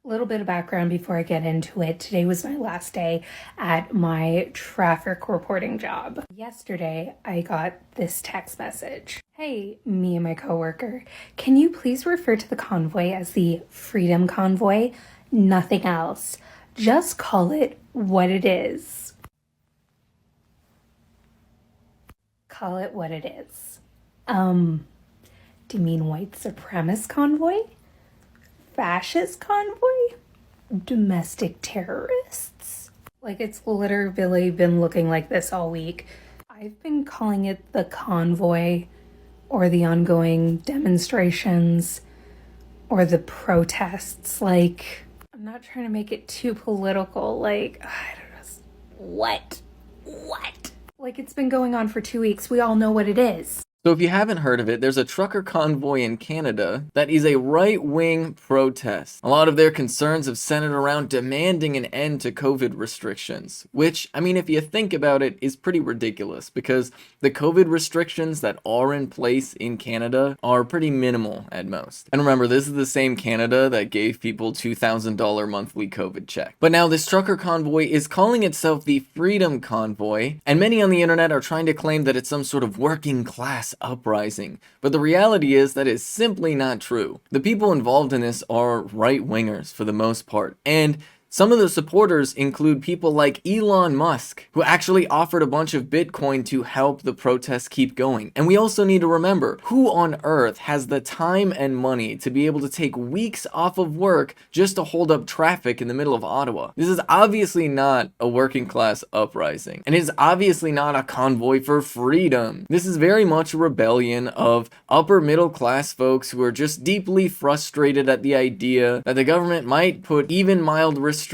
A little bit of background before I get into it. Today was my last day at my traffic reporting job. Yesterday, I got this text message. Hey, me and my coworker, can you please refer to the convoy as the Freedom Convoy? Nothing else. Just call it what it is. Call it what it is. Do you mean white supremacist convoy? Fascist convoy? Domestic terrorists? Like, it's literally been looking like this all week. I've been calling it the convoy, or the ongoing demonstrations, or the protests. Like, I'm not trying to make it too political. Like, I don't know. What? Like, it's been going on for 2 weeks. We all know what it is. So if you haven't heard of it, there's a trucker convoy in Canada that is a right-wing protest. A lot of their concerns have centered around demanding an end to COVID restrictions, which, I mean, if you think about it, is pretty ridiculous because the COVID restrictions that are in place in Canada are pretty minimal at most. And remember, this is the same Canada that gave people $2,000 monthly COVID check. But now this trucker convoy is calling itself the Freedom Convoy, and many on the internet are trying to claim that it's some sort of working class uprising, but the reality is that is simply not true. The people involved in this are right-wingers for the most part, and some of the supporters include people like Elon Musk, who actually offered a bunch of Bitcoin to help the protests keep going. And we also need to remember, who on earth has the time and money to be able to take weeks off of work just to hold up traffic in the middle of Ottawa? This is obviously not a working class uprising, and it is obviously not a convoy for freedom. This is very much a rebellion of upper middle class folks who are just deeply frustrated at the idea that the government might put even mild restrictions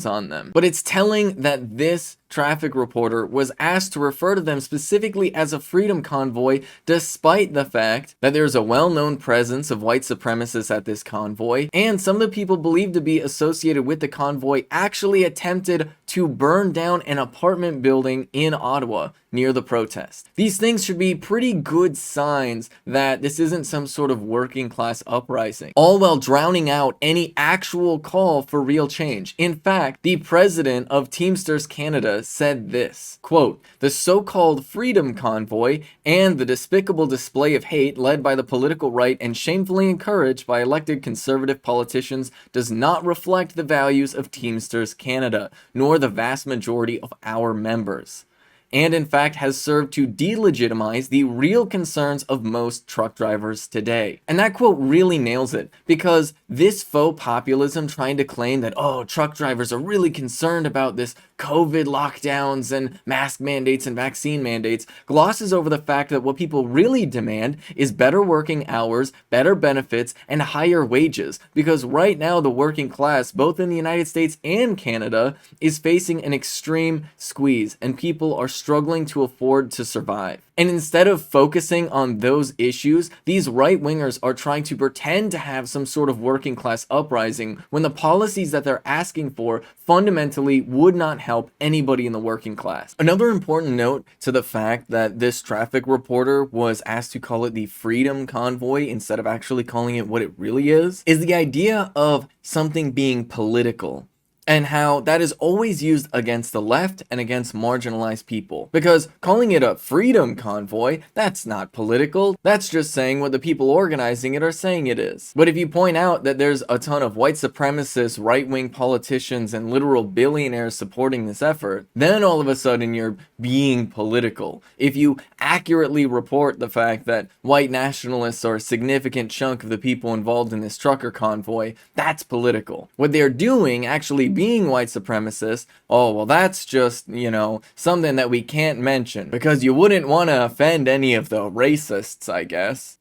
on them. But it's telling that this traffic reporter was asked to refer to them specifically as a freedom convoy, despite the fact that there's a well-known presence of white supremacists at this convoy, and some of the people believed to be associated with the convoy actually attempted to burn down an apartment building in Ottawa near the protest. These things should be pretty good signs that this isn't some sort of working class uprising, all while drowning out any actual call for real change. In fact, the president of Teamsters Canada said this, quote, "The so-called Freedom Convoy and the despicable display of hate led by the political right and shamefully encouraged by elected conservative politicians does not reflect the values of Teamsters Canada, nor the vast majority of our members, and in fact has served to delegitimize the real concerns of most truck drivers today." And that quote really nails it, because this faux populism trying to claim that, oh, truck drivers are really concerned about this COVID lockdowns and mask mandates and vaccine mandates glosses over the fact that what people really demand is better working hours, better benefits, and higher wages. Because right now the working class, both in the United States and Canada, is facing an extreme squeeze, and people are struggling to afford to survive. And instead of focusing on those issues, these right-wingers are trying to pretend to have some sort of working class uprising when the policies that they're asking for fundamentally would not help anybody in the working class. Another important note to the fact that this traffic reporter was asked to call it the Freedom Convoy instead of actually calling it what it really is the idea of something being political, and how that is always used against the left and against marginalized people. Because calling it a freedom convoy, that's not political. That's just saying what the people organizing it are saying it is. But if you point out that there's a ton of white supremacist, right-wing politicians and literal billionaires supporting this effort, then all of a sudden you're being political. If you accurately report the fact that white nationalists are a significant chunk of the people involved in this trucker convoy, that's political. What they're doing, actually being white supremacists, oh, well, that's just, something that we can't mention because you wouldn't want to offend any of the racists, I guess,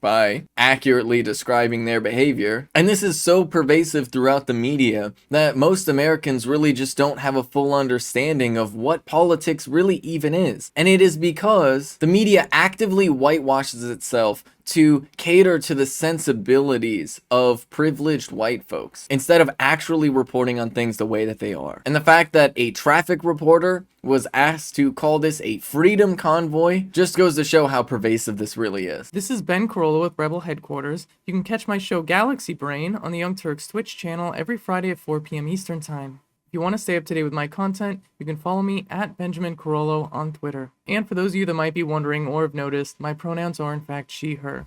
by accurately describing their behavior. And this is so pervasive throughout the media that most Americans really just don't have a full understanding of what politics really even is. And it is because the media actively whitewashes itself to cater to the sensibilities of privileged white folks instead of actually reporting on things the way that they are. And the fact that a traffic reporter was asked to call this a freedom convoy just goes to show how pervasive this really is. This is Ben Carollo with Rebel Headquarters. You can catch my show Galaxy Brain on the Young Turks Twitch channel every Friday at 4 p.m. Eastern Time. If you want to stay up to date with my content, you can follow me at Benjamin Carollo on Twitter. And for those of you that might be wondering or have noticed, my pronouns are in fact she, her.